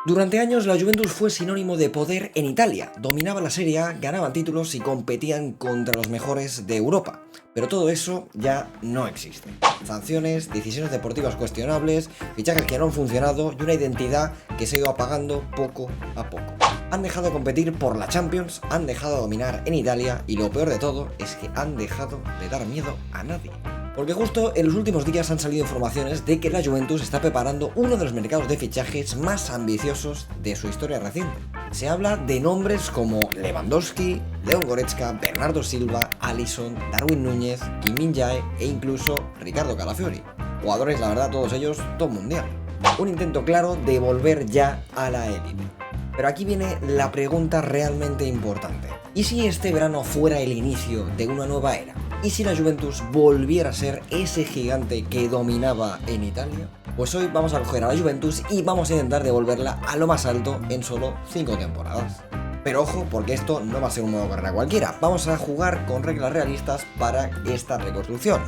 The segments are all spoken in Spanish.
Durante años la Juventus fue sinónimo de poder en Italia, dominaba la Serie A, ganaban títulos y competían contra los mejores de Europa. Pero todo eso ya no existe. Sanciones, decisiones deportivas cuestionables, fichajes que no han funcionado y una identidad que se ha ido apagando poco a poco. Han dejado de competir por la Champions, han dejado de dominar en Italia y lo peor de todo es que han dejado de dar miedo a nadie. Porque justo en los últimos días han salido informaciones de que la Juventus está preparando uno de los mercados de fichajes más ambiciosos de su historia reciente. Se habla de nombres como Lewandowski, Leon Goretzka, Bernardo Silva, Alisson, Darwin Núñez, Kim Min-jae e incluso Riccardo Calafiori. Jugadores, la verdad, todos ellos top mundial. Un intento claro de volver ya a la élite. Pero aquí viene la pregunta realmente importante. ¿Y si este verano fuera el inicio de una nueva era? ¿Y si la Juventus volviera a ser ese gigante que dominaba en Italia? Pues hoy vamos a coger a la Juventus y vamos a intentar devolverla a lo más alto en solo 5 temporadas. Pero ojo, porque esto no va a ser un modo carrera cualquiera. Vamos a jugar con reglas realistas para esta reconstrucción.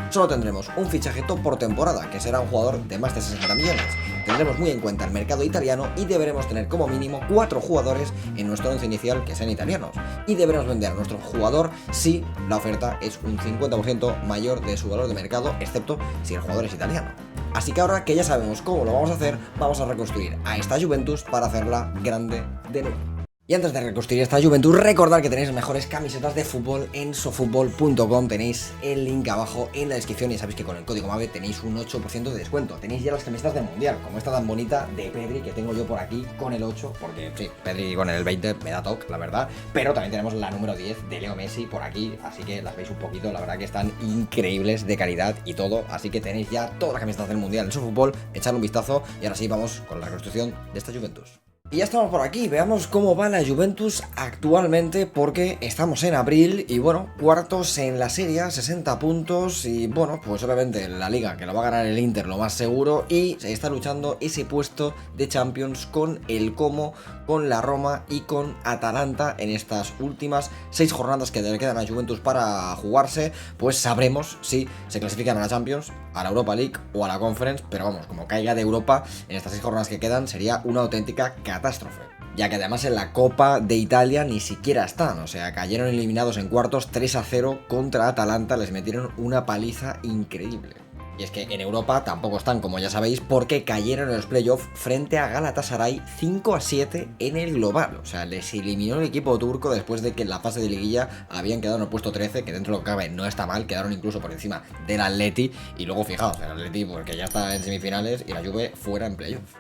Solo tendremos un fichaje top por temporada, que será un jugador de más de 60 millones. Tendremos muy en cuenta el mercado italiano y deberemos tener como mínimo 4 jugadores en nuestro once inicial que sean italianos. Y deberemos vender a nuestro jugador si la oferta es un 50% mayor de su valor de mercado, excepto si el jugador es italiano. Así que ahora que ya sabemos cómo lo vamos a hacer, vamos a reconstruir a esta Juventus para hacerla grande de nuevo. Y antes de reconstruir esta Juventus, recordad que tenéis las mejores camisetas de fútbol en sofutbol.com. Tenéis el link abajo en la descripción y sabéis que con el código MAVE tenéis un 8% de descuento. Tenéis ya las camisetas del Mundial, como esta tan bonita de Pedri que tengo yo por aquí con el 8, porque sí, Pedri con el 20 me da toque, la verdad. Pero también tenemos la número 10 de Leo Messi por aquí, así que las veis un poquito, la verdad que están increíbles de calidad y todo. Así que tenéis ya todas las camisetas del Mundial en sofutbol, echadle un vistazo y ahora sí vamos con la reconstrucción de esta Juventus. Y ya estamos por aquí, veamos cómo va la Juventus actualmente porque estamos en abril y bueno, cuartos en la Serie A, 60 puntos y bueno, pues obviamente la Liga que lo va a ganar el Inter lo más seguro y se está luchando ese puesto de Champions con el Como, con la Roma y con Atalanta en estas últimas 6 jornadas que le quedan a Juventus para jugarse, pues sabremos si se clasifican a la Champions, a la Europa League o a la Conference, pero vamos, como caiga de Europa en estas 6 jornadas que quedan sería una auténtica catástrofe, ya que además en la Copa de Italia ni siquiera están, o sea, cayeron eliminados en cuartos 3-0 contra Atalanta, les metieron una paliza increíble. Y es que en Europa tampoco están, como ya sabéis, porque cayeron en los playoffs frente a Galatasaray 5-7 en el global. O sea, les eliminó el equipo turco después de que en la fase de liguilla habían quedado en el puesto 13, que dentro de lo que cabe no está mal, quedaron incluso por encima del Atleti. Y luego fijaos, el Atleti porque ya está en semifinales y la Juve fuera en playoffs.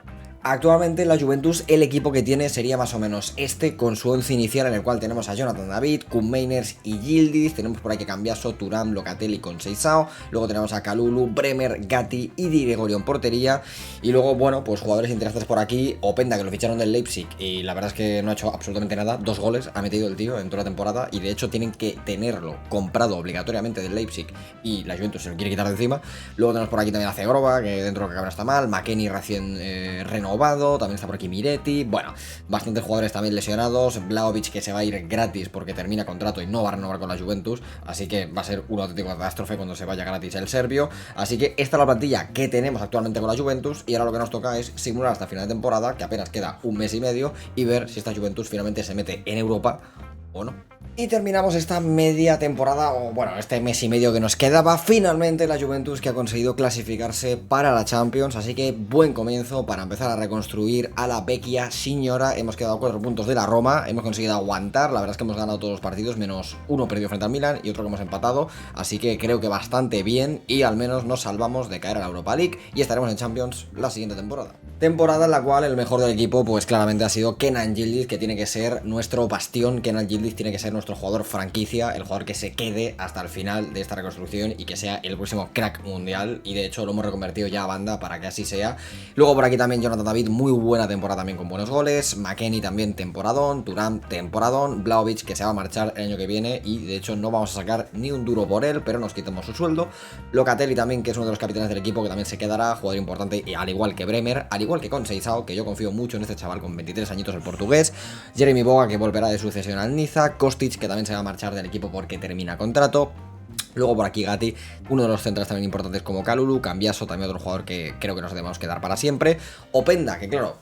Actualmente la Juventus, el equipo que tiene sería más o menos este, con su once inicial en el cual tenemos a Jonathan David, Koen Meiners y Yildiz, tenemos por ahí que Cambiaso, Thuram, Locatelli con Seisao, luego tenemos a Kalulu, Bremer, Gatti y Di Gregorio en portería, y luego, bueno, pues jugadores interesantes por aquí, Openda que lo ficharon del Leipzig y la verdad es que no ha hecho absolutamente nada, 2 goles ha metido el tío en toda la temporada y de hecho tienen que tenerlo comprado obligatoriamente del Leipzig y la Juventus se lo quiere quitar de encima. Luego tenemos por aquí también a Zegrova, que dentro de lo que cabe no está mal, McKennie recién renovado, también está por aquí Miretti, bueno, bastantes jugadores también lesionados, Vlahovic que se va a ir gratis porque termina contrato y no va a renovar con la Juventus, así que va a ser una auténtica catástrofe cuando se vaya gratis el serbio, así que esta es la plantilla que tenemos actualmente con la Juventus y ahora lo que nos toca es simular hasta final de temporada, que apenas queda un mes y medio, y ver si esta Juventus finalmente se mete en Europa o no. Y terminamos esta media temporada, o bueno, este mes y medio que nos quedaba, finalmente la Juventus que ha conseguido clasificarse para la Champions, así que buen comienzo para empezar a reconstruir a la Vecchia Signora. Hemos quedado 4 puntos de la Roma, hemos conseguido aguantar, la verdad es que hemos ganado todos los partidos, menos uno perdido frente al Milan y otro que hemos empatado, así que creo que bastante bien y al menos nos salvamos de caer a la Europa League y estaremos en Champions la siguiente temporada. Temporada en la cual el mejor del equipo pues claramente ha sido Kenan Yildiz, que tiene que ser nuestro bastión, Kenan Yildiz tiene que ser nuestro jugador franquicia, el jugador que se quede hasta el final de esta reconstrucción y que sea el próximo crack mundial, y de hecho lo hemos reconvertido ya a banda para que así sea. Luego por aquí también Jonathan David, muy buena temporada también con buenos goles, McKennie también temporadón, Thuram temporadón, Vlahovic que se va a marchar el año que viene y de hecho no vamos a sacar ni un duro por él, pero nos quitamos su sueldo. Locatelli también, que es uno de los capitanes del equipo, que también se quedará, jugador importante, al igual que Bremer, al igual que con Seisao, que yo confío mucho en este chaval con 23 añitos el portugués, Jeremy Boga que volverá de sucesión al Niza, Kostic que también se va a marchar del equipo porque termina contrato. Luego por aquí Gatti, uno de los centrales también importantes como Kalulu, Cambiaso, también otro jugador que creo que nos debemos quedar para siempre. Openda, que claro,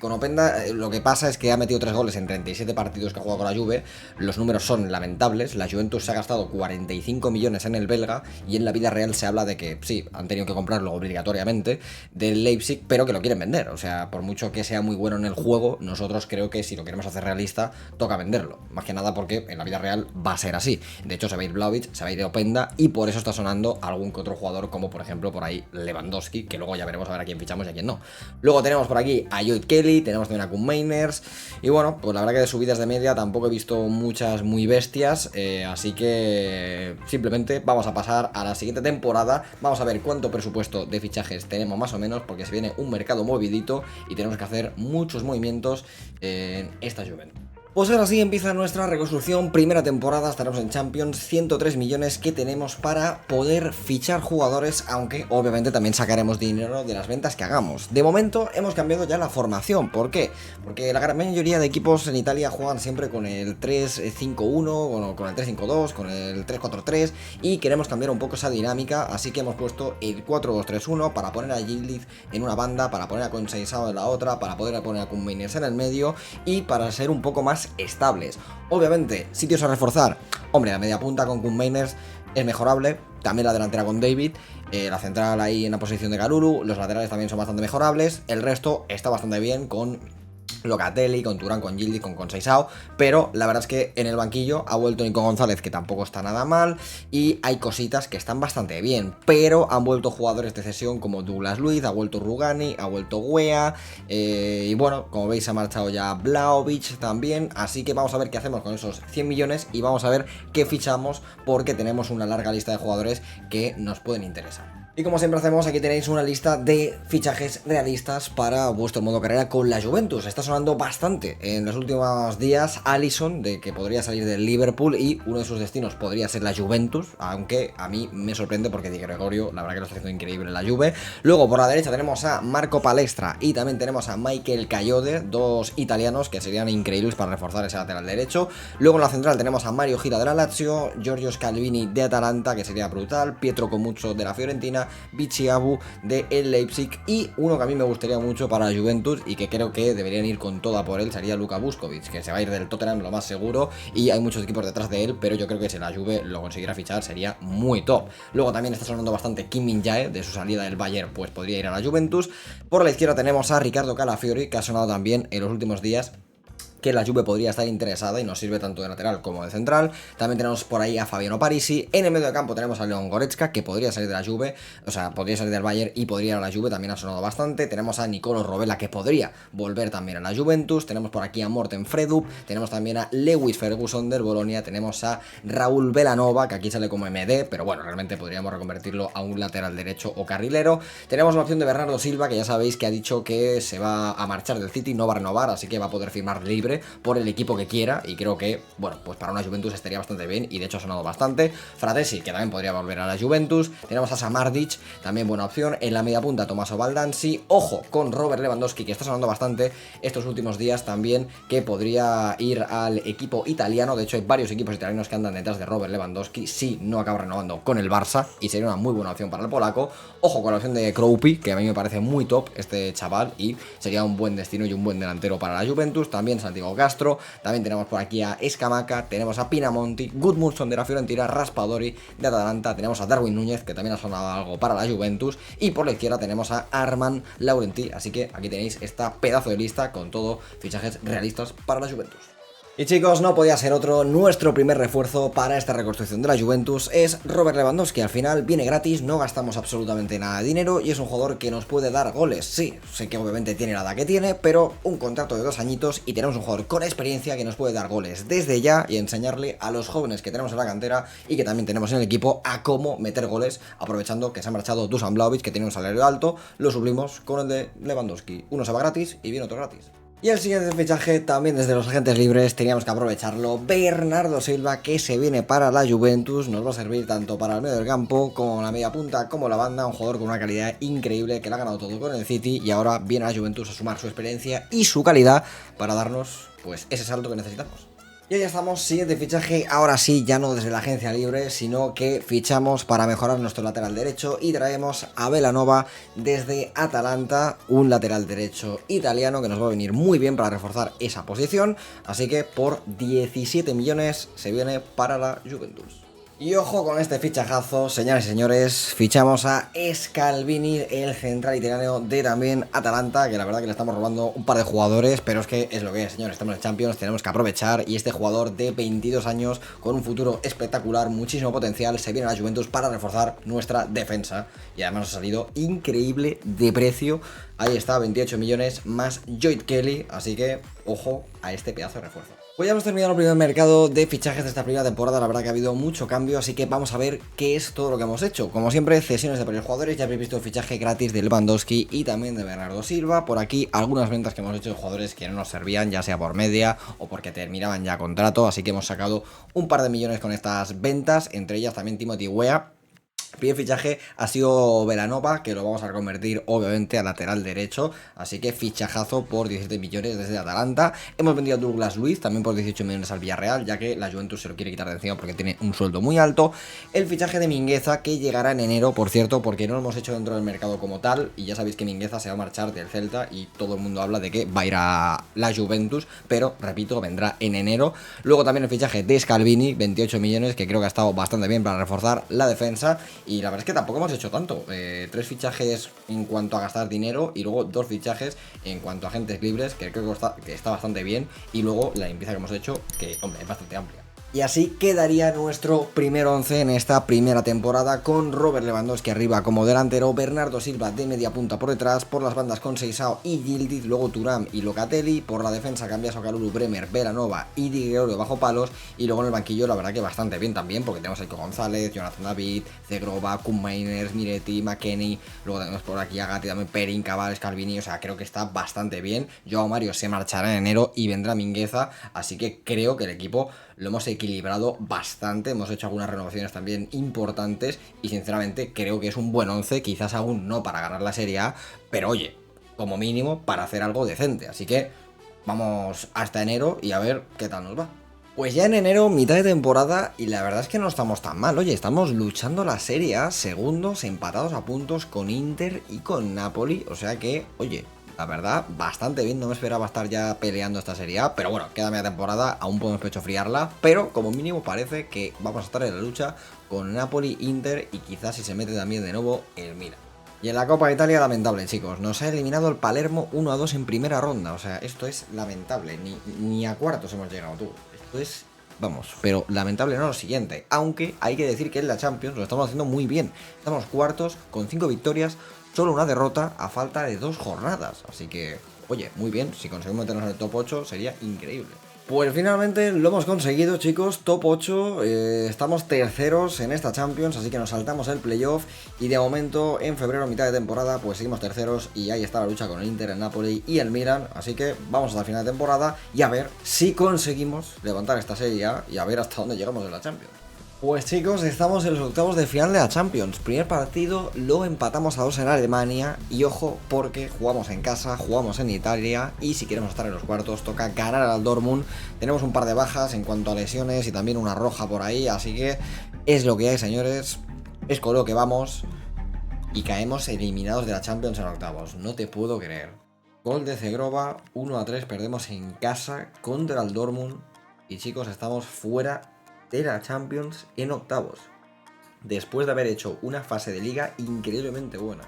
con Openda lo que pasa es que ha metido 3 goles en 37 partidos que ha jugado con la Juve. Los números son lamentables, la Juventus se ha gastado 45 millones en el belga y en la vida real se habla de que sí, han tenido que comprarlo obligatoriamente del Leipzig, pero que lo quieren vender. O sea, por mucho que sea muy bueno en el juego, nosotros creo que si lo queremos hacer realista, toca venderlo. Más que nada porque en la vida real va a ser así. De hecho, se va a ir Vlahovic, se va a ir Openda, y por eso está sonando algún que otro jugador como por ejemplo por ahí Lewandowski, que luego ya veremos a ver a quién fichamos y a quién no. Luego tenemos por aquí a Joe Kelly, tenemos también a Koen Mainers y bueno, pues la verdad que de subidas de media tampoco he visto muchas muy bestias, así que simplemente vamos a pasar a la siguiente temporada, vamos a ver cuánto presupuesto de fichajes tenemos más o menos, porque se viene un mercado movidito y tenemos que hacer muchos movimientos en esta Juventus. Pues ahora sí empieza nuestra reconstrucción, primera temporada, estaremos en Champions, 103 millones que tenemos para poder fichar jugadores, aunque obviamente también sacaremos dinero de las ventas que hagamos. De momento hemos cambiado ya la formación, ¿por qué? Porque la gran mayoría de equipos en Italia juegan siempre con el 3-5-1, con el 3-5-2, con el 3-4-3 y queremos cambiar un poco esa dinámica, así que hemos puesto el 4-2-3-1 para poner a Yildiz en una banda, para poner a Conceição en la otra, para poder poner a Koen Mainers en el medio y para ser un poco más estables. Obviamente, sitios a reforzar. Hombre, la media punta con Koen Mainers es mejorable. También la delantera con David. La central ahí en la posición de Kalulu. Los laterales también son bastante mejorables. El resto está bastante bien con Locatelli, con Turán, con Yildiz, con Conceição, pero la verdad es que en el banquillo ha vuelto Nico González, que tampoco está nada mal, y hay cositas que están bastante bien, pero han vuelto jugadores de cesión como Douglas Luiz, ha vuelto Rugani, ha vuelto Weah, y bueno, como veis ha marchado ya Vlahovic también, así que vamos a ver qué hacemos con esos 100 millones y vamos a ver qué fichamos, porque tenemos una larga lista de jugadores que nos pueden interesar. Y como siempre hacemos, aquí tenéis una lista de fichajes realistas para vuestro modo carrera con la Juventus. Está sonando bastante en los últimos días Alisson, de que podría salir del Liverpool y uno de sus destinos podría ser la Juventus, aunque a mí me sorprende porque Di Gregorio, la verdad que lo está haciendo increíble en la Juve. Luego por la derecha tenemos a Marco Palestra y también tenemos a Michael Kayode, dos italianos que serían increíbles para reforzar ese lateral derecho. Luego en la central tenemos a Mario Gira de la Lazio, Giorgio Scalvini de Atalanta, que sería brutal, Pietro Comuccio de la Fiorentina, Vichy Abu de el Leipzig y uno que a mí me gustaría mucho para la Juventus y que creo que deberían ir con toda por él sería Luka Vuskovic, que se va a ir del Tottenham lo más seguro y hay muchos equipos detrás de él, pero yo creo que si la Juve lo consiguiera fichar sería muy top. Luego también está sonando bastante Kim Min-jae, de su salida del Bayern pues podría ir a la Juventus. Por la izquierda tenemos a Riccardo Calafiori, que ha sonado también en los últimos días, que la Juve podría estar interesada y nos sirve tanto de lateral como de central. También tenemos por ahí a Fabiano Parisi. En el medio de campo tenemos a Leon Goretzka, que podría salir de la Juve, o sea, podría salir del Bayern y podría ir a la Juve, también ha sonado bastante. Tenemos a Nicolo Rovella, que podría volver también a la Juventus. Tenemos por aquí a Morten Fredup, tenemos también a Lewis Ferguson del Bolonia, tenemos a Raúl Velanova, que aquí sale como MD, pero bueno, realmente podríamos reconvertirlo a un lateral derecho o carrilero. Tenemos la opción de Bernardo Silva, que ya sabéis que ha dicho que se va a marchar del City, no va a renovar, así que va a poder firmar libre por el equipo que quiera y creo que, bueno, pues para una Juventus estaría bastante bien y de hecho ha sonado bastante. Fratesi, que también podría volver a la Juventus. Tenemos a Samardic, también buena opción. En la media punta Tommaso Baldanzi. Ojo con Robert Lewandowski, que está sonando bastante estos últimos días también, que podría ir al equipo italiano. De hecho hay varios equipos italianos que andan detrás de Robert Lewandowski si no acaba renovando con el Barça y sería una muy buena opción para el polaco. Ojo con la opción de Kroupi, que a mí me parece muy top este chaval y sería un buen destino y un buen delantero para la Juventus. También Santiago Castro. También tenemos por aquí a Escamaca, tenemos a Pinamonti, Gudmundsson de la Fiorentina, Raspadori de Atalanta, tenemos a Darwin Núñez, que también ha sonado algo para la Juventus, y por la izquierda tenemos a Armand Laurenti, así que aquí tenéis esta pedazo de lista con todo fichajes realistas para la Juventus. Y chicos, no podía ser otro, nuestro primer refuerzo para esta reconstrucción de la Juventus es Robert Lewandowski. Al final viene gratis, no gastamos absolutamente nada de dinero y es un jugador que nos puede dar goles. Sí, sé que obviamente tiene la edad que tiene, pero un contrato de 2 añitos y tenemos un jugador con experiencia que nos puede dar goles desde ya y enseñarle a los jóvenes que tenemos en la cantera y que también tenemos en el equipo a cómo meter goles, aprovechando que se ha marchado Dusan Vlahovic, que tiene un salario alto, lo suplimos con el de Lewandowski. Uno se va gratis y viene otro gratis. Y el siguiente fichaje, también desde los agentes libres, teníamos que aprovecharlo. Bernardo Silva, que se viene para la Juventus, nos va a servir tanto para el medio del campo, como la media punta, como la banda. Un jugador con una calidad increíble, que le ha ganado todo con el City y ahora viene a la Juventus a sumar su experiencia y su calidad para darnos, pues, ese salto que necesitamos. Y ya estamos, siguiente fichaje, ahora sí, ya no desde la agencia libre, sino que fichamos para mejorar nuestro lateral derecho y traemos a Belanova desde Atalanta, un lateral derecho italiano que nos va a venir muy bien para reforzar esa posición, así que por 17 millones se viene para la Juventus. Y ojo con este fichajazo, señores y señores, fichamos a Scalvini, el central italiano de también Atalanta, que la verdad que le estamos robando un par de jugadores, pero es que es lo que es, señores, estamos en Champions, tenemos que aprovechar, y este jugador de 22 años, con un futuro espectacular, muchísimo potencial, se viene a la Juventus para reforzar nuestra defensa, y además ha salido increíble de precio, ahí está, 28 millones más Joyd Kelly, así que ojo a este pedazo de refuerzo. Pues ya hemos terminado el primer mercado de fichajes de esta primera temporada, la verdad que ha habido mucho cambio, así que vamos a ver qué es todo lo que hemos hecho. Como siempre, cesiones de varios jugadores, ya habéis visto el fichaje gratis de Lewandowski y también de Bernardo Silva. Por aquí algunas ventas que hemos hecho de jugadores que no nos servían, ya sea por media o porque terminaban ya contrato, así que hemos sacado un par de millones con estas ventas, entre ellas también Timothy Weah. El primer fichaje ha sido Belanova, que lo vamos a convertir obviamente a lateral derecho, así que fichajazo por 17 millones desde Atalanta. Hemos vendido a Douglas Luiz también por 18 millones al Villarreal, ya que la Juventus se lo quiere quitar de encima porque tiene un sueldo muy alto. El fichaje de Mingueza, que llegará en enero, por cierto, porque no lo hemos hecho dentro del mercado como tal, y ya sabéis que Mingueza se va a marchar del Celta y todo el mundo habla de que va a ir a la Juventus, pero repito, vendrá en enero. Luego también el fichaje de Scalvini, 28 millones, que creo que ha estado bastante bien para reforzar la defensa. Y la verdad es que tampoco hemos hecho tanto. 3 fichajes en cuanto a gastar dinero y luego 2 fichajes en cuanto a agentes libres, que creo que está bastante bien. Y luego la limpieza que hemos hecho, que hombre, es bastante amplia. Y así quedaría nuestro primer 11 en esta primera temporada, con Robert Lewandowski arriba como delantero, Bernardo Silva de media punta por detrás, por las bandas con Seisao y Yildiz, luego Thuram y Locatelli, por la defensa Cambiaso, Kalulu, Bremer, Belanova y Di Gregorio bajo palos, y luego en el banquillo la verdad que bastante bien también, porque tenemos a Ico González, Jonathan David, Zegrova, Koen Mainers, Miretti, McKennie, luego tenemos por aquí a Gatti, también Perin, Cabal, Scalvini, o sea, creo que está bastante bien. Joao Mario se marchará en enero y vendrá Mingueza, así que creo que el equipo lo hemos equilibrado bastante, hemos hecho algunas renovaciones también importantes y sinceramente creo que es un buen 11, quizás aún no para ganar la Serie A, pero oye, como mínimo para hacer algo decente, así que vamos hasta enero y a ver qué tal nos va. Pues ya en enero, mitad de temporada, y la verdad es que no estamos tan mal, oye, estamos luchando la Serie A, segundos, empatados a puntos con Inter y con Napoli, o sea que, oye, la verdad, bastante bien, no me esperaba estar ya peleando esta Serie A, pero bueno, queda media temporada, aún podemos pecho friarla, pero como mínimo parece que vamos a estar en la lucha con Napoli, Inter y quizás si se mete también de nuevo el Milan. Y en la Copa de Italia, lamentable, chicos, nos ha eliminado el Palermo 1-2 en primera ronda, o sea, esto es lamentable, ni a cuartos hemos llegado, tú, esto es... Vamos, pero lamentable no lo siguiente, aunque hay que decir que en la Champions lo estamos haciendo muy bien, estamos cuartos con 5 victorias, solo una derrota a falta de 2 jornadas, así que, oye, muy bien, si conseguimos meternos en el top 8 sería increíble. Pues finalmente lo hemos conseguido, chicos, top 8, estamos terceros en esta Champions, así que nos saltamos el playoff y de momento en febrero, mitad de temporada, pues seguimos terceros y ahí está la lucha con el Inter, el Napoli y el Milan, así que vamos hasta el final de temporada y a ver si conseguimos levantar esta Serie A y a ver hasta dónde llegamos en la Champions. Pues chicos, estamos en los octavos de final de la Champions. Primer partido lo empatamos a 2 en Alemania y ojo porque jugamos en casa, jugamos en Italia y si queremos estar en los cuartos toca ganar al Dortmund. Tenemos un par de bajas en cuanto a lesiones y también una roja por ahí, así que es lo que hay, señores. Es con lo que vamos y caemos eliminados de la Champions en octavos. No te puedo creer. Gol de Zegrova, 1-3, perdemos en casa contra el Dortmund y chicos, estamos fuera de la Champions en octavos, después de haber hecho una fase de liga increíblemente buena.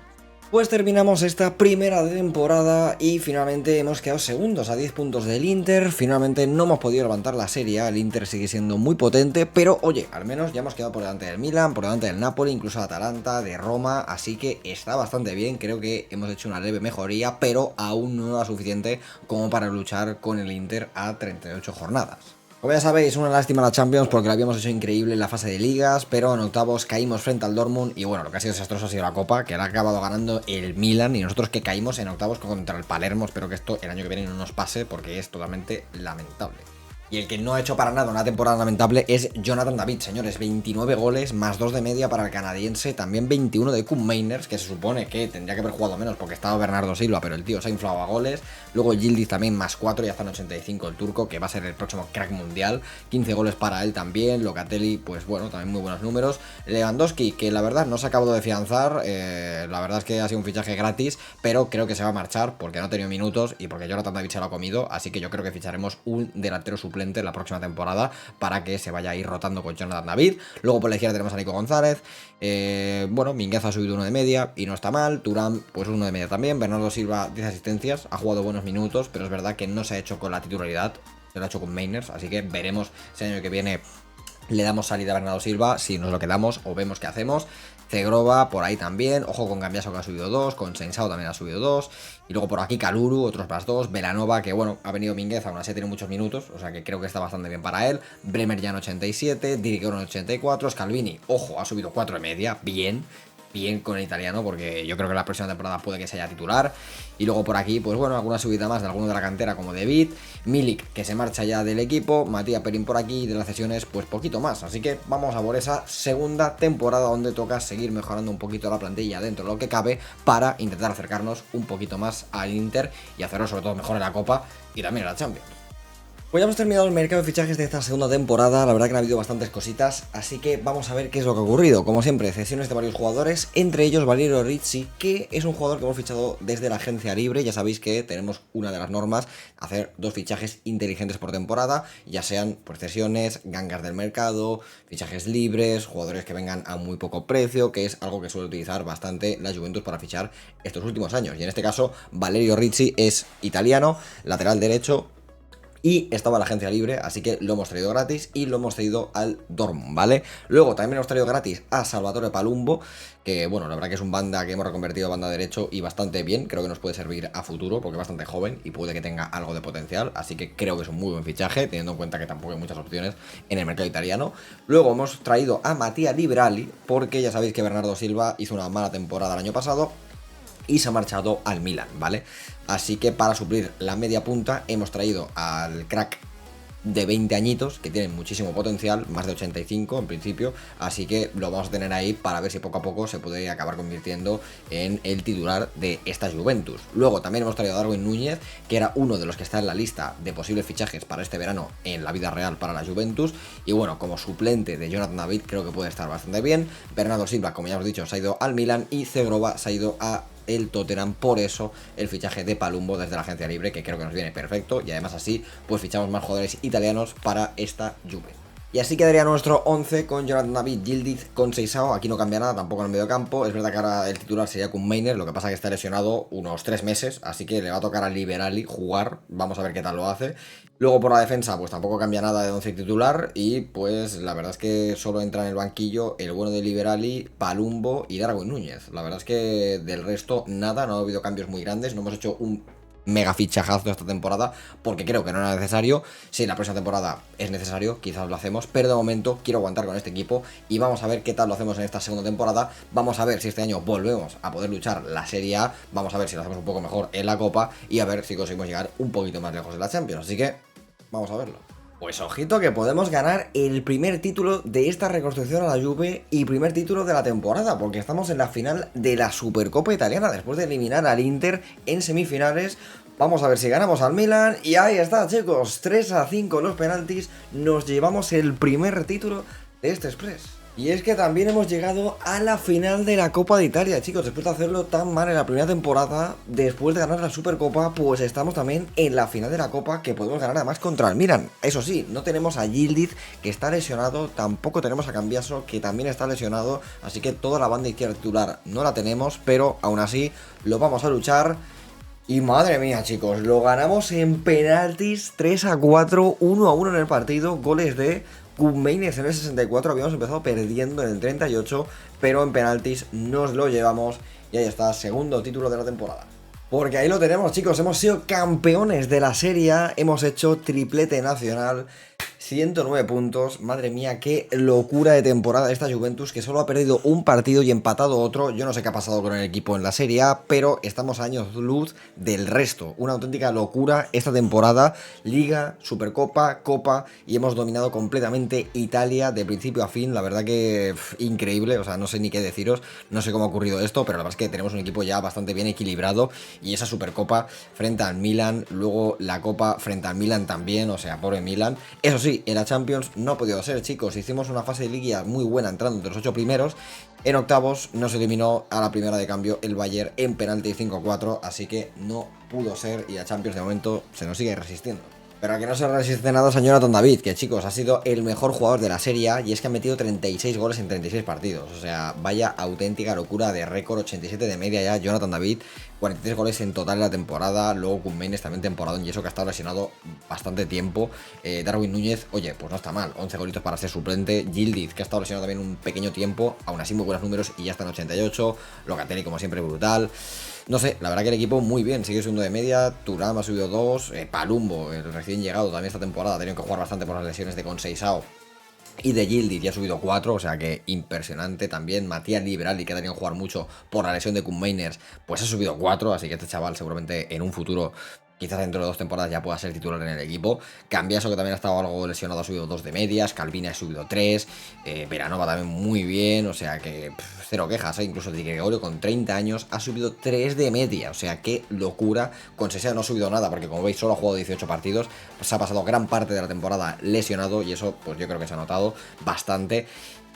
Pues terminamos esta primera temporada y finalmente hemos quedado segundos a 10 puntos del Inter, finalmente no hemos podido levantar la Serie A, el Inter sigue siendo muy potente, pero oye, al menos ya hemos quedado por delante del Milan, por delante del Napoli, incluso de Atalanta, de Roma, así que está bastante bien, creo que hemos hecho una leve mejoría, pero aún no es suficiente como para luchar con el Inter a 38 jornadas. Como ya sabéis, una lástima la Champions porque lo habíamos hecho increíble en la fase de ligas, pero en octavos caímos frente al Dortmund y bueno, lo que ha sido desastroso ha sido la Copa, que la ha acabado ganando el Milan y nosotros que caímos en octavos contra el Palermo. Espero que esto el año que viene no nos pase porque es totalmente lamentable. Y el que no ha hecho para nada una temporada lamentable es Jonathan David, señores. 29 goles, más 2 de media para el canadiense. También 21 de Koen Mainers, que se supone que tendría que haber jugado menos porque estaba Bernardo Silva, pero el tío se ha inflado a goles. Luego Yildiz también, más 4, ya está en 85 el turco, que va a ser el próximo crack mundial. 15 goles para él también. Locatelli, pues bueno, también muy buenos números. Lewandowski, que la verdad no se ha acabado de fianzar. La verdad es que ha sido un fichaje gratis, pero creo que se va a marchar porque no ha tenido minutos y porque Jonathan David se lo ha comido. Así que yo creo que ficharemos un delantero suplente la próxima temporada para que se vaya a ir rotando con Jonathan David. Luego por la izquierda tenemos a Nico González. Bueno, Mingueza ha subido 1 de media y no está mal. Turán, pues 1 de media también. Bernardo Silva, 10 asistencias. Ha jugado buenos minutos, pero es verdad que no se ha hecho con la titularidad. Se lo ha hecho con Mainers, así que veremos si el año que viene le damos salida a Bernardo Silva, si nos lo quedamos o vemos qué hacemos. Cegrova por ahí también, ojo con Cambiaso que ha subido 2, con Sensao también ha subido 2, y luego por aquí Kalulu, otros más 2, Belanova, que bueno, ha venido Mingueza, aún así tiene muchos minutos, o sea que creo que está bastante bien para él, Bremer ya en 87, Dirigor en 84, Scalvini, ojo, ha subido 4 de media, bien con el italiano, porque yo creo que la próxima temporada puede que sea titular. Y luego por aquí, pues bueno, alguna subida más de alguno de la cantera como David, Milik, que se marcha ya del equipo, Matías Perín por aquí, y de las cesiones, pues poquito más. Así que vamos a por esa segunda temporada donde toca seguir mejorando un poquito la plantilla dentro de lo que cabe para intentar acercarnos un poquito más al Inter y hacerlo sobre todo mejor en la Copa y también en la Champions. Pues ya hemos terminado el mercado de fichajes de esta segunda temporada, la verdad que han habido bastantes cositas, así que vamos a ver qué es lo que ha ocurrido. Como siempre, cesiones de varios jugadores, entre ellos Valerio Ricci, que es un jugador que hemos fichado desde la agencia libre. Ya sabéis que tenemos una de las normas, hacer 2 fichajes inteligentes por temporada, ya sean pues cesiones, gangas del mercado, fichajes libres, jugadores que vengan a muy poco precio, que es algo que suele utilizar bastante la Juventus para fichar estos últimos años. Y en este caso, Valerio Ricci es italiano, lateral derecho, y estaba la agencia libre, así que lo hemos traído gratis y lo hemos traído al Dortmund, ¿vale? Luego también hemos traído gratis a Salvatore Palumbo, que bueno, la verdad que es un banda que hemos reconvertido a banda derecho y bastante bien, creo que nos puede servir a futuro porque es bastante joven y puede que tenga algo de potencial, así que creo que es un muy buen fichaje, teniendo en cuenta que tampoco hay muchas opciones en el mercado italiano. Luego hemos traído a Mattia Liberali, porque ya sabéis que Bernardo Silva hizo una mala temporada el año pasado y se ha marchado al Milan, ¿vale? Así que para suplir la media punta hemos traído al crack de 20 añitos, que tiene muchísimo potencial, más de 85 en principio, así que lo vamos a tener ahí para ver si poco a poco se puede acabar convirtiendo en el titular de esta Juventus. Luego también hemos traído a Darwin Núñez, que era uno de los que está en la lista de posibles fichajes para este verano en la vida real para la Juventus, y bueno, como suplente de Jonathan David creo que puede estar bastante bien. Bernardo Silva, como ya hemos dicho, se ha ido al Milan, y Cegrova se ha ido a el Tottenham, por eso el fichaje de Palumbo desde la agencia libre, que creo que nos viene perfecto, y además así pues fichamos más jugadores italianos para esta Juve. Y así quedaría nuestro 11 con Jonathan David, Yildiz, con Sensao. Aquí no cambia nada, tampoco en el medio campo. Es verdad que ahora el titular sería Koen Mainers, lo que pasa que está lesionado unos 3 meses, así que le va a tocar a Liberali jugar. Vamos a ver qué tal lo hace. Luego por la defensa pues tampoco cambia nada de 11 titular, y pues la verdad es que solo entra en el banquillo el bueno de Liberali, Palumbo y Darwin Núñez. La verdad es que del resto nada, no ha habido cambios muy grandes, no hemos hecho un mega fichajazo esta temporada porque creo que no era necesario. Si la próxima temporada es necesario, quizás lo hacemos, pero de momento quiero aguantar con este equipo y vamos a ver qué tal lo hacemos en esta segunda temporada. Vamos a ver si este año volvemos a poder luchar la Serie A, vamos a ver si lo hacemos un poco mejor en la Copa y a ver si conseguimos llegar un poquito más lejos de la Champions, así que vamos a verlo. Pues ojito que podemos ganar el primer título de esta reconstrucción a la Juve y primer título de la temporada, porque estamos en la final de la Supercopa Italiana después de eliminar al Inter en semifinales. Vamos a ver si ganamos al Milan y ahí está, chicos, 3-5 los penaltis, nos llevamos el primer título de este Express. Y es que también hemos llegado a la final de la Copa de Italia, chicos. Después de hacerlo tan mal en la primera temporada, después de ganar la Supercopa, pues estamos también en la final de la Copa, que podemos ganar además contra el Milan. Eso sí, no tenemos a Yildiz, que está lesionado, tampoco tenemos a Cambiaso, que también está lesionado, así que toda la banda izquierda titular no la tenemos, pero aún así lo vamos a luchar. Y madre mía, chicos, lo ganamos en penaltis, 3-4, 1-1 en el partido, goles de Koen Mainers en el 64, habíamos empezado perdiendo en el 38, pero en penaltis nos lo llevamos y ahí está, segundo título de la temporada. Porque ahí lo tenemos, chicos, hemos sido campeones de la Serie A, hemos hecho triplete nacional, 109 puntos, madre mía, qué locura de temporada esta Juventus, que solo ha perdido un partido y empatado otro. Yo no sé qué ha pasado con el equipo en la Serie A, pero estamos a años luz del resto. Una auténtica locura esta temporada, Liga, Supercopa, Copa, y hemos dominado completamente Italia de principio a fin. La verdad que increíble, o sea, no sé ni qué deciros, no sé cómo ha ocurrido esto, pero la verdad es que tenemos un equipo ya bastante bien equilibrado, y esa Supercopa frente al Milan, luego la Copa frente al Milan también, o sea, pobre Milan. Eso sí, en la Champions no ha podido ser, chicos. Hicimos una fase de liguilla muy buena entrando entre los 8 primeros. En octavos nos eliminó a la primera de cambio el Bayern en penalti 5-4, así que no pudo ser, y la Champions de momento se nos sigue resistiendo. Pero a que no se resiste nada señor Jonathan David, que chicos, ha sido el mejor jugador de la Serie A, y es que ha metido 36 goles en 36 partidos. O sea, vaya auténtica locura de récord, 87 de media ya Jonathan David, 43 goles en total en la temporada. Luego Koeman también temporada, y eso que ha estado lesionado bastante tiempo. Darwin Núñez, oye, pues no está mal, 11 golitos para ser suplente. Yildiz, que ha estado lesionado también un pequeño tiempo, aún así muy buenos números y ya está en 88. Locatelli, como siempre, brutal. No sé, la verdad que el equipo muy bien, sigue subiendo de media. Thuram ha subido 2, Palumbo, el recién llegado también esta temporada, ha tenido que jugar bastante por las lesiones de Conceição y de Yildiz, ya ha subido 4, o sea que impresionante también. Matías Liberali, que ha tenido que jugar mucho por la lesión de Koeman, pues ha subido 4, así que este chaval seguramente en un futuro, quizás dentro de 2 temporadas, ya pueda ser titular en el equipo. Cambiaso, que también ha estado algo lesionado, ha subido 2 de medias. Calvini ha subido 3. Veranova también muy bien, o sea que cero quejas, ¿eh? Incluso Di Gregorio, con 30 años, ha subido 3 de media, o sea qué locura. Con Sesea no ha subido nada, porque como veis solo ha jugado 18 partidos, pues ha pasado gran parte de la temporada lesionado, y eso pues yo creo que se ha notado bastante.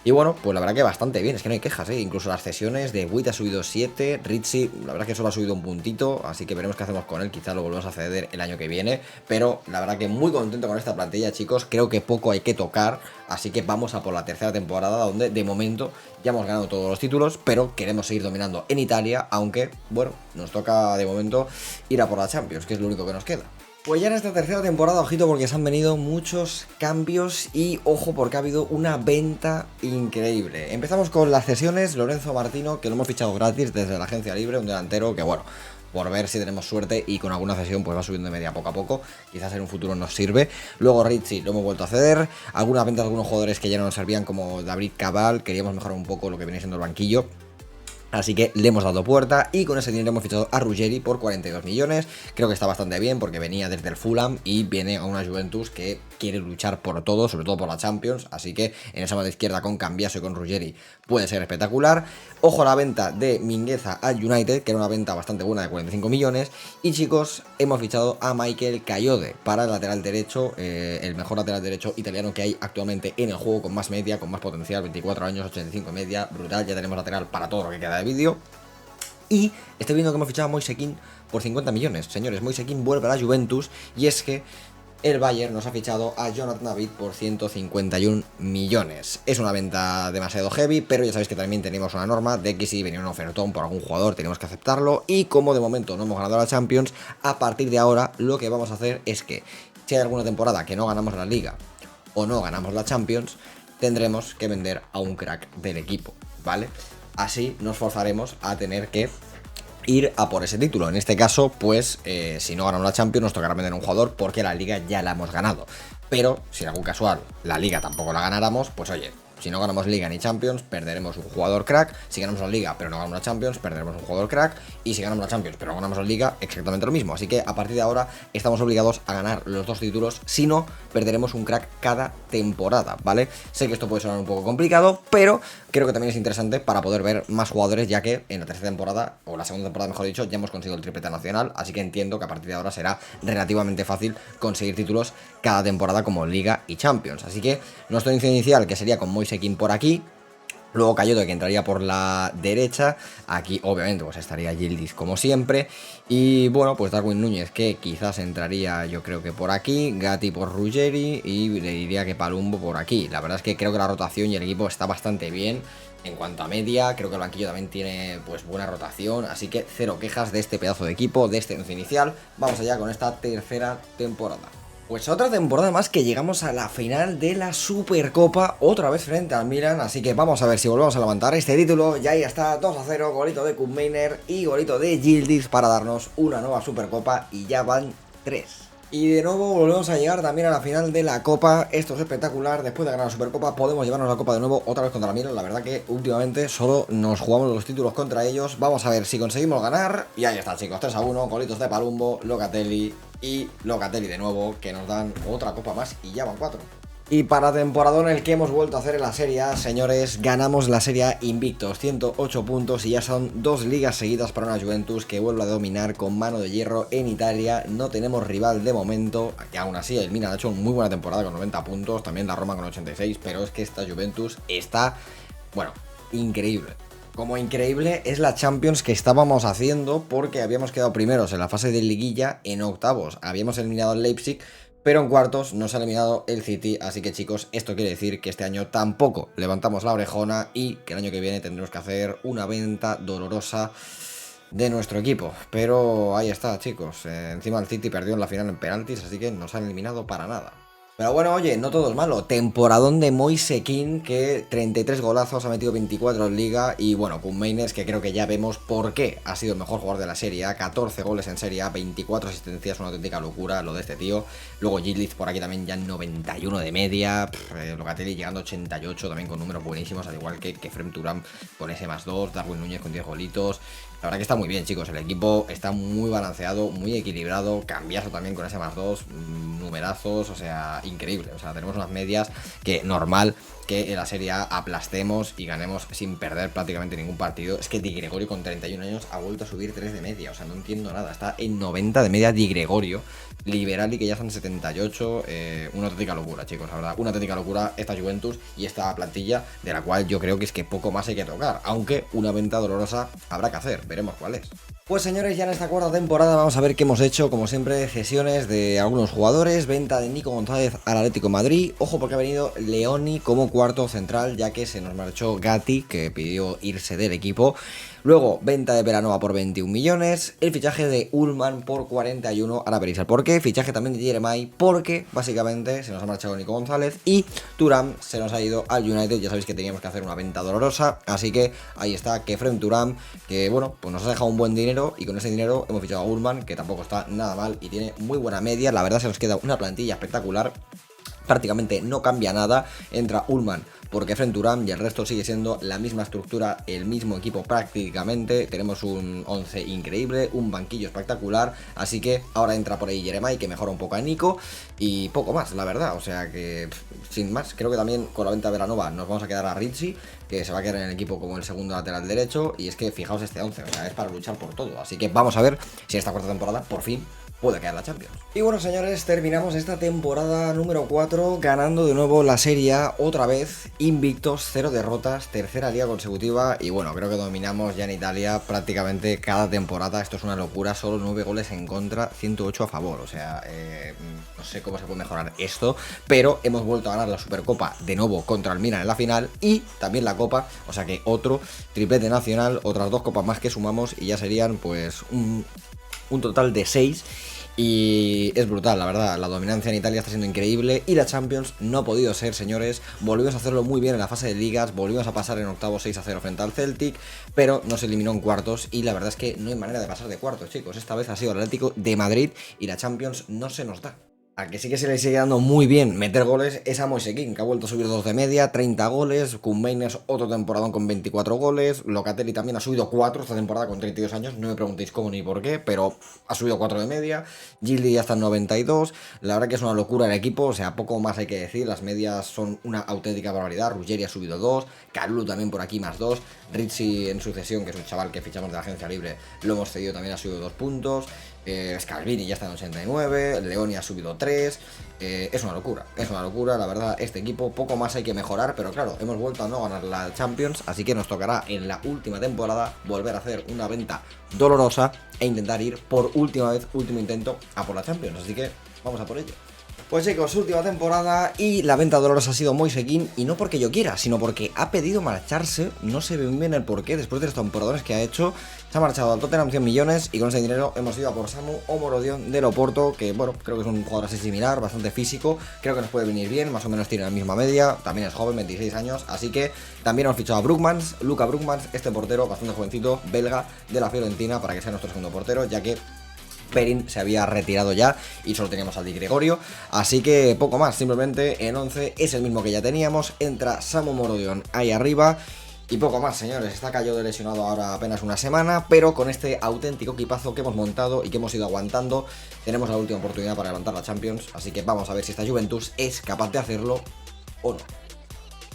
Y bueno, pues la verdad que bastante bien, es que no hay quejas, ¿eh? Incluso las cesiones de Witt ha subido 7, Ritchie, la verdad que solo ha subido un puntito, así que veremos qué hacemos con él, quizá lo volvemos a ceder el año que viene, pero la verdad que muy contento con esta plantilla, chicos, creo que poco hay que tocar, así que vamos a por la tercera temporada, donde de momento ya hemos ganado todos los títulos, pero queremos seguir dominando en Italia, aunque, bueno, nos toca de momento ir a por la Champions, que es lo único que nos queda. Pues ya en esta tercera temporada, ojito, porque se han venido muchos cambios y ojo porque ha habido una venta increíble. Empezamos con las cesiones. Lorenzo Martino, que lo hemos fichado gratis desde la agencia libre, un delantero que, bueno, por ver si tenemos suerte y con alguna cesión pues va subiendo de media poco a poco, quizás en un futuro nos sirve. Luego Ritchie lo hemos vuelto a ceder, algunas ventas de algunos jugadores que ya no nos servían, como David Cabal, queríamos mejorar un poco lo que viene siendo el banquillo, así que le hemos dado puerta, y con ese dinero hemos fichado a Ruggeri por 42 millones. Creo que está bastante bien porque venía desde el Fulham y viene a una Juventus que quiere luchar por todo, sobre todo por la Champions, así que en esa banda izquierda con Cambiaso y con Ruggeri puede ser espectacular. Ojo a la venta de Mingueza al United, que era una venta bastante buena de 45 millones. Y chicos, hemos fichado a Michael Kayode para el lateral derecho, el mejor lateral derecho italiano que hay actualmente en el juego, con más media, con más potencial, 24 años, 85 media, brutal. Ya tenemos lateral para todo lo que queda de vídeo. Y estoy viendo que hemos fichado a Moise Kean por 50 millones. Señores, Moise Kean vuelve a la Juventus, y es que el Bayern nos ha fichado a Jonathan David por 151 millones. Es una venta demasiado heavy, pero ya sabéis que también tenemos una norma de que si venía un ofertón por algún jugador tenemos que aceptarlo. Y como de momento no hemos ganado la Champions, a partir de ahora lo que vamos a hacer es que si hay alguna temporada que no ganamos la Liga o no ganamos la Champions, tendremos que vender a un crack del equipo, ¿vale? Así nos forzaremos a tener que ir a por ese título. En este caso, pues, si no ganamos la Champions, nos tocará vender a un jugador porque la Liga ya la hemos ganado. Pero, si en algún casual la Liga tampoco la ganáramos, pues oye, si no ganamos Liga ni Champions, perderemos un jugador crack. Si ganamos la Liga pero no ganamos la Champions, perderemos un jugador crack. Y si ganamos la Champions pero no ganamos la Liga, exactamente lo mismo. Así que a partir de ahora estamos obligados a ganar los 2 títulos, si no, perderemos un crack cada temporada, ¿vale? Sé que esto puede sonar un poco complicado, pero creo que también es interesante para poder ver más jugadores, ya que en la tercera temporada, o la segunda temporada mejor dicho, ya hemos conseguido el triplete nacional, así que entiendo que a partir de ahora será relativamente fácil conseguir títulos cada temporada como Liga y Champions. Así que nuestro inicio inicial, que sería con Moise Kean por aquí, luego Kayode, que entraría por la derecha. Aquí obviamente pues estaría Yildiz como siempre. Y bueno, pues Darwin Núñez, que quizás entraría yo creo que por aquí. Gatti por Ruggeri, y le diría que Palumbo por aquí. La verdad es que creo que la rotación y el equipo está bastante bien. En cuanto a media, creo que el banquillo también tiene pues buena rotación. Así que cero quejas de este pedazo de equipo, de este once inicial. Vamos allá con esta tercera temporada. Pues otra temporada más que llegamos a la final de la Supercopa, otra vez frente al Milan, así que vamos a ver si volvemos a levantar este título. Ya ahí está, 2-0, golito de Koopmeiners y golito de Yildiz para darnos una nueva Supercopa y ya van 3. Y de nuevo volvemos a llegar también a la final de la Copa. Esto es espectacular, después de ganar la Supercopa podemos llevarnos la Copa de nuevo otra vez contra el Milan. La verdad que últimamente solo nos jugamos los títulos contra ellos. Vamos a ver si conseguimos ganar. Y ahí está, chicos, 3-1, golitos de Palumbo, Locatelli y Locatelli de nuevo, que nos dan otra Copa más y ya van 4. Y para temporadón el que hemos vuelto a hacer en la Serie A, señores, ganamos la Serie A invictos, 108 puntos y ya son 2 ligas seguidas para una Juventus que vuelve a dominar con mano de hierro en Italia. No tenemos rival de momento, que aún así el Milan ha hecho una muy buena temporada con 90 puntos, también la Roma con 86, pero es que esta Juventus está, bueno, increíble. Como increíble es la Champions que estábamos haciendo porque habíamos quedado primeros en la fase de liguilla, en octavos habíamos eliminado al Leipzig, pero en cuartos nos ha eliminado el City, así que chicos, esto quiere decir que este año tampoco levantamos la orejona y que el año que viene tendremos que hacer una venta dolorosa de nuestro equipo. Pero ahí está, chicos, encima el City perdió en la final en penaltis, así que nos han eliminado para nada. Pero bueno, oye, no todo es malo. Temporadón de Moise Kean, que 33 golazos, ha metido 24 en Liga. Y bueno, Koopmeiners, que creo que ya vemos por qué ha sido el mejor jugador de la Serie A. 14 goles en Serie A, 24 asistencias, una auténtica locura lo de este tío. Luego Yildiz por aquí también ya 91 de media. Locatelli llegando a 88, también con números buenísimos, al igual que Frem Thuram con ese +2. Darwin Núñez con 10 golitos. La verdad que está muy bien, chicos, el equipo está muy balanceado, muy equilibrado, Cambiaso también con ese +2, numerazos, o sea, increíble. O sea, tenemos unas medias que normal que en la Serie A aplastemos y ganemos sin perder prácticamente ningún partido. Es que Di Gregorio con 31 años ha vuelto a subir 3 de media, o sea, no entiendo nada. Está en 90 de media Di Gregorio, Liberali que ya son 78, una auténtica locura, chicos, la verdad, una auténtica locura esta Juventus y esta plantilla, de la cual yo creo que es que poco más hay que tocar, aunque una venta dolorosa habrá que hacer, veremos cuál es. Pues señores, ya en esta cuarta temporada vamos a ver qué hemos hecho. Como siempre, cesiones de algunos jugadores, venta de Nico González al Atlético de Madrid. Ojo porque ha venido Leoni como cuarto central, ya que se nos marchó Gatti, que pidió irse del equipo. Luego, venta de Belanova por 21 millones. El fichaje de Ullman por 41. Ahora veréis el porqué. Fichaje también de Jeremai, porque básicamente se nos ha marchado Nico González. Y Thuram se nos ha ido al United. Ya sabéis que teníamos que hacer una venta dolorosa. Así que ahí está, que Frem Thuram, que bueno, pues nos ha dejado un buen dinero. Y con ese dinero hemos fichado a Ullman, que tampoco está nada mal y tiene muy buena media. La verdad se nos queda una plantilla espectacular. Prácticamente no cambia nada. Entra Ullman porque Frem Thuram y el resto sigue siendo la misma estructura, el mismo equipo prácticamente. Tenemos un 11 increíble, un banquillo espectacular, así que ahora entra por ahí Jeremai, que mejora un poco a Nico y poco más, la verdad. O sea que sin más, creo que también con la venta de Belanova nos vamos a quedar a Ritchie, que se va a quedar en el equipo como el segundo lateral derecho. Y es que fijaos este 11, o sea, es para luchar por todo, así que vamos a ver si esta cuarta temporada por fin puede quedar la Champions. Y bueno, señores, terminamos esta temporada número 4 ganando de nuevo la Serie A, otra vez invictos, 0 derrotas, tercera liga consecutiva. Y bueno, creo que dominamos ya en Italia prácticamente cada temporada. Esto es una locura, solo 9 goles en contra, 108 a favor. O sea, no sé cómo se puede mejorar esto, pero hemos vuelto a ganar la Supercopa de nuevo contra el Milan en la final y también la Copa. O sea que otro triplete nacional, otras 2 copas más que sumamos y ya serían pues un total de 6. Y es brutal, la verdad, la dominancia en Italia está siendo increíble. Y la Champions no ha podido ser, señores. Volvimos a hacerlo muy bien en la fase de ligas, volvimos a pasar en octavos 6-0 frente al Celtic, pero nos eliminó en cuartos. Y la verdad es que no hay manera de pasar de cuartos, chicos. Esta vez ha sido el Atlético de Madrid y la Champions no se nos da. A que sí que se le sigue dando muy bien meter goles es a Moise Kean, que ha vuelto a subir 2 de media, 30 goles. Koopmeiners otro temporadón con 24 goles. Locatelli también ha subido 4 esta temporada con 32 años. No me preguntéis cómo ni por qué, pero ha subido 4 de media. Yildiz ya está en 92. La verdad que es una locura el equipo, o sea, poco más hay que decir. Las medias son una auténtica barbaridad. Ruggeri ha subido 2. Kalulu también por aquí +2. Ritchie en sucesión, que es un chaval que fichamos de la agencia libre, lo hemos cedido, también ha subido 2 puntos. Scalvini ya está en 89, Leoni ha subido 3, es una locura, la verdad, este equipo, poco más hay que mejorar, pero claro, hemos vuelto a no ganar la Champions, así que nos tocará en la última temporada volver a hacer una venta dolorosa e intentar ir por última vez, último intento, a por la Champions, así que vamos a por ello. Pues chicos, última temporada y la venta de Dolores ha sido Moise Kean, y no porque yo quiera, sino porque ha pedido marcharse, no sé bien el porqué, después de los temporadones que ha hecho, se ha marchado al Tottenham 100 millones y con ese dinero hemos ido a por Samu Omorodion del Oporto, que bueno, creo que es un jugador así similar, bastante físico, creo que nos puede venir bien, más o menos tiene la misma media, también es joven, 26 años, así que también hemos fichado a Luka Brugmans, este portero bastante jovencito, belga, de la Fiorentina, para que sea nuestro segundo portero, ya que Perin se había retirado ya y solo teníamos al Di Gregorio, así que poco más, simplemente en 11 es el mismo que ya teníamos, entra Samu Omorodion ahí arriba y poco más, señores. Está Cayo de lesionado ahora apenas una semana, pero con este auténtico equipazo que hemos montado y que hemos ido aguantando, tenemos la última oportunidad para levantar la Champions, así que vamos a ver si esta Juventus es capaz de hacerlo o no.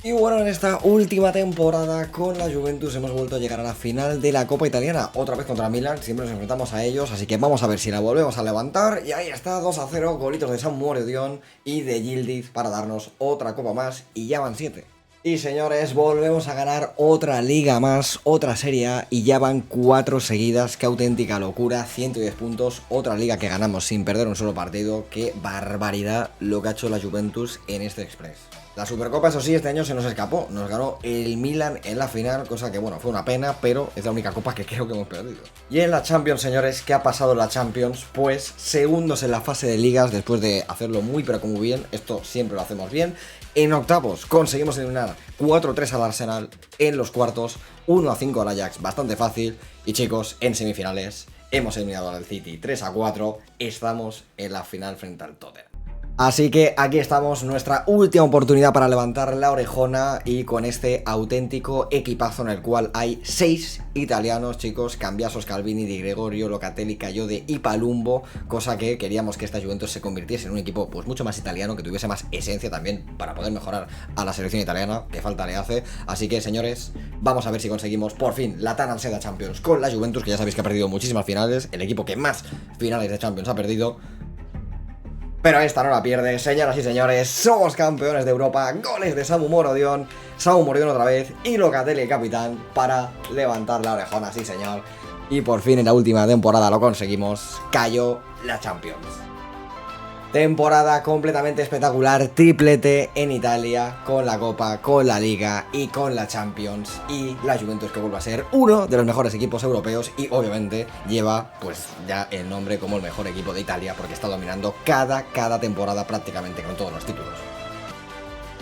Y bueno, en esta última temporada con la Juventus hemos vuelto a llegar a la final de la Copa Italiana, otra vez contra Milan, siempre nos enfrentamos a ellos, así que vamos a ver si la volvemos a levantar, y ahí está, 2-0, golitos de Samu Omorodion y de Yildiz para darnos otra copa más, y ya van 7. Y señores, volvemos a ganar otra liga más, otra Serie A, y ya van 4 seguidas, qué auténtica locura, 110 puntos, otra liga que ganamos sin perder un solo partido, qué barbaridad lo que ha hecho la Juventus en este Express. La Supercopa, eso sí, este año se nos escapó, nos ganó el Milan en la final, cosa que bueno, fue una pena, pero es la única copa que creo que hemos perdido. Y en la Champions, señores, ¿qué ha pasado en la Champions? Pues segundos en la fase de ligas, después de hacerlo muy pero como bien, esto siempre lo hacemos bien. En octavos conseguimos eliminar 4-3 al Arsenal, en los cuartos 1-5 al Ajax, bastante fácil, y chicos, en semifinales hemos eliminado al City 3-4, estamos en la final frente al Tottenham. Así que aquí estamos, nuestra última oportunidad para levantar la orejona y con este auténtico equipazo en el cual hay 6 italianos, chicos, Cambiasos, Calvini, Di Gregorio, Locatelli, Cayode y Palumbo, cosa que queríamos que esta Juventus se convirtiese en un equipo pues mucho más italiano, que tuviese más esencia también para poder mejorar a la selección italiana, que falta le hace. Así que señores, vamos a ver si conseguimos por fin la tan ansiada Champions con la Juventus, que ya sabéis que ha perdido muchísimas finales, el equipo que más finales de Champions ha perdido. Pero esta no la pierde, señoras y señores, somos campeones de Europa, goles de Samu Omorodion otra vez y Locatelli el capitán para levantar la orejona, sí señor. Y por fin en la última temporada lo conseguimos, cayó la Champions. Temporada completamente espectacular, triplete en Italia, con la Copa, con la Liga y con la Champions. Y la Juventus que vuelve a ser uno de los mejores equipos europeos y obviamente lleva pues ya el nombre como el mejor equipo de Italia porque está dominando cada temporada prácticamente con todos los títulos.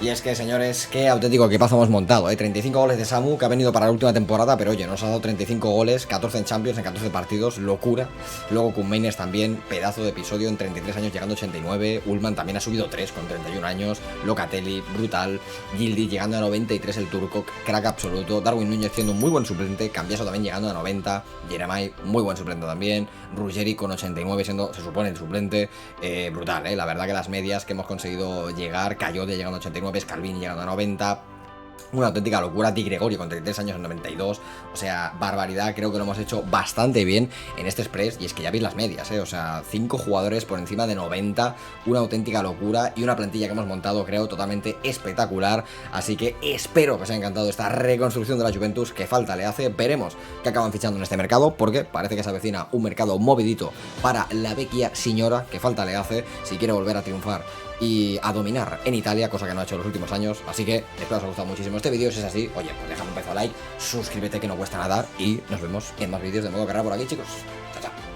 Y es que, señores, qué auténtico equipazo hemos montado, 35 goles de Samu, que ha venido para la última temporada, pero oye, nos ha dado 35 goles, 14 en Champions, en 14 partidos, locura. Luego Kounmeiners también, pedazo de episodio, en 33 años llegando a 89, Ullman también ha subido 3 con 31 años, Locatelli, brutal, Yildiz llegando a 93, el turco, crack absoluto, Darwin Núñez siendo un muy buen suplente, Cambiaso también llegando a 90, Jeremai, muy buen suplente también, Ruggeri con 89 siendo, se supone, el suplente, brutal, la verdad que las medias que hemos conseguido llegar, Cayode llegando a 89, Scalvini llegando a 90, una auténtica locura, Di Gregorio con 33 años en 92, o sea, barbaridad, creo que lo hemos hecho bastante bien en este Express, y es que ya veis las medias, o sea, 5 jugadores por encima de 90, una auténtica locura, y una plantilla que hemos montado, creo, totalmente espectacular, así que espero que os haya encantado esta reconstrucción de la Juventus, que falta le hace, veremos qué acaban fichando en este mercado, porque parece que se avecina un mercado movidito para la vecchia signora, que falta le hace, si quiere volver a triunfar y a dominar en Italia, cosa que no ha hecho en los últimos años. Así que espero que os haya gustado muchísimo este vídeo. Si es así, oye, pues déjame un pedazo de like, suscríbete que no cuesta nada y nos vemos en más vídeos de Modo Carrera por aquí, chicos. Chao, chao.